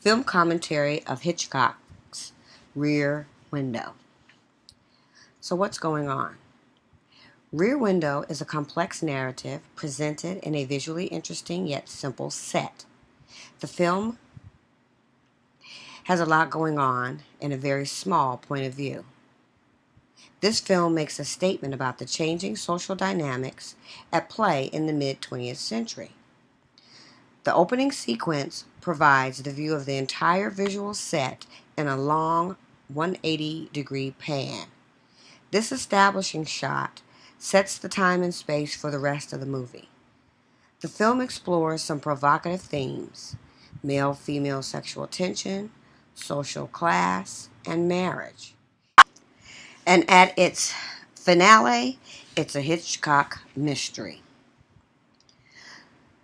film commentary of Hitchcock's Rear Window. So what's going on? Rear Window is a complex narrative presented in a visually interesting yet simple set. The film has a lot going on in a very small point of view. This film makes a statement about the changing social dynamics at play in the mid-20th century. The opening sequence provides the view of the entire visual set in a long 180-degree pan. This establishing shot sets the time and space for the rest of the movie. The film explores some provocative themes: male-female sexual tension, social class, and marriage. And at its finale, it's a Hitchcock mystery.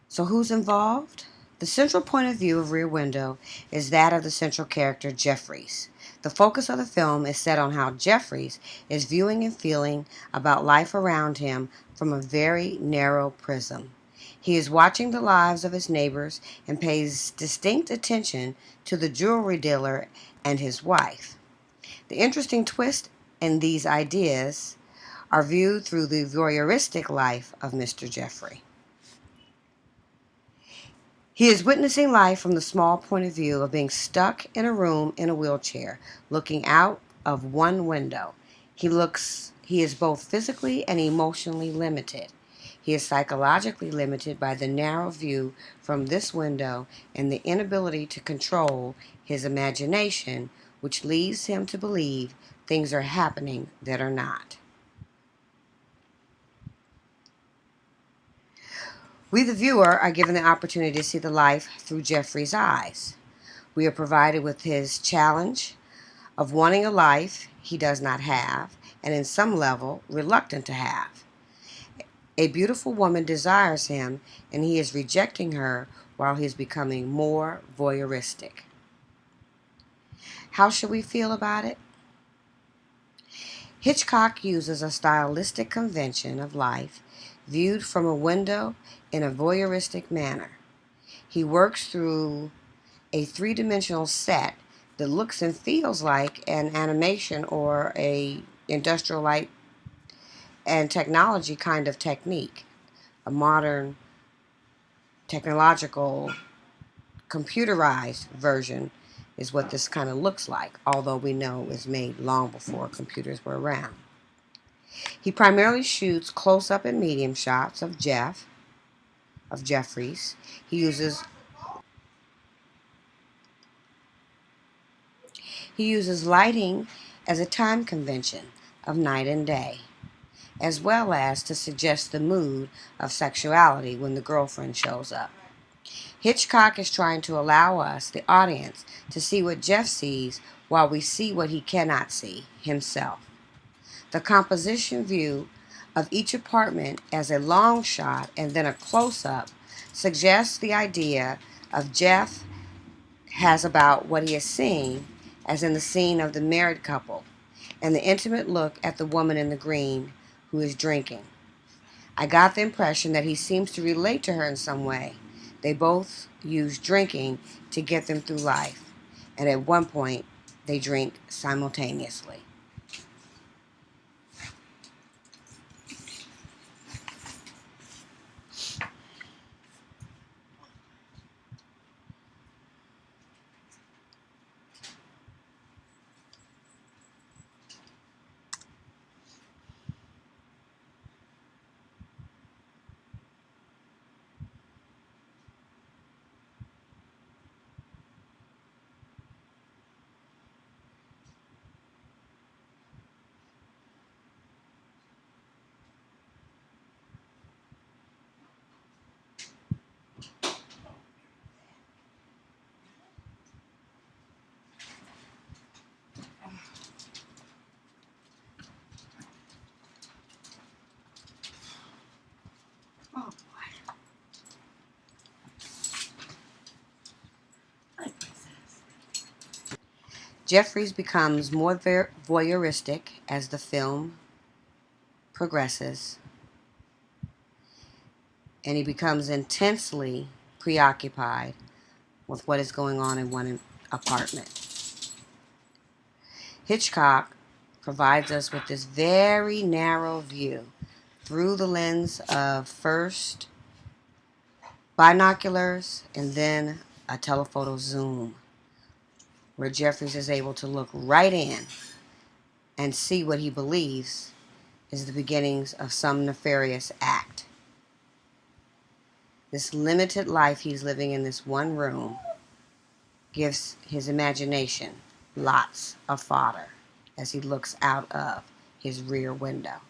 So who's involved? The central point of view of Rear Window is that of the central character, Jeffries. The focus of the film is set on how Jeffries is viewing and feeling about life around him from a very narrow prism. He is watching the lives of his neighbors and pays distinct attention to the jewelry dealer and his wife. The interesting twist in these ideas are viewed through the voyeuristic life of Mr. Jeffrey. He is witnessing life from the small point of view of being stuck in a room in a wheelchair, looking out of one window. He is both physically and emotionally limited. He is psychologically limited by the narrow view from this window and the inability to control his imagination, which leads him to believe things are happening that are not. We, the viewer, are given the opportunity to see the life through Jeffrey's eyes. We are provided with his challenge of wanting a life he does not have, and in some level, reluctant to have. A beautiful woman desires him, and he is rejecting her while he is becoming more voyeuristic. How should we feel about it? Hitchcock uses a stylistic convention of life viewed from a window in a voyeuristic manner. He works through a three-dimensional set that looks and feels like an animation or a industrial light and technology kind of technique. A modern technological computerized version is what this kind of looks like, although we know it was made long before computers were around. He primarily shoots close-up and medium shots of Jeffries. He uses lighting as a time convention of night and day, as well as to suggest the mood of sexuality when the girlfriend shows up. Hitchcock is trying to allow us, the audience, to see what Jeff sees while we see what he cannot see himself. The composition view of each apartment as a long shot and then a close-up suggests the idea of Jeff has about what he is seeing, as in the scene of the married couple, and the intimate look at the woman in the green who is drinking. I got the impression that he seems to relate to her in some way. They both use drinking to get them through life, and at one point they drink simultaneously. Jeffries becomes more voyeuristic as the film progresses, and he becomes intensely preoccupied with what is going on in one apartment. Hitchcock provides us with this very narrow view through the lens of first binoculars and then a telephoto zoom, where Jeffries is able to look right in and see what he believes is the beginnings of some nefarious act. This limited life he's living in this one room gives his imagination lots of fodder as he looks out of his rear window.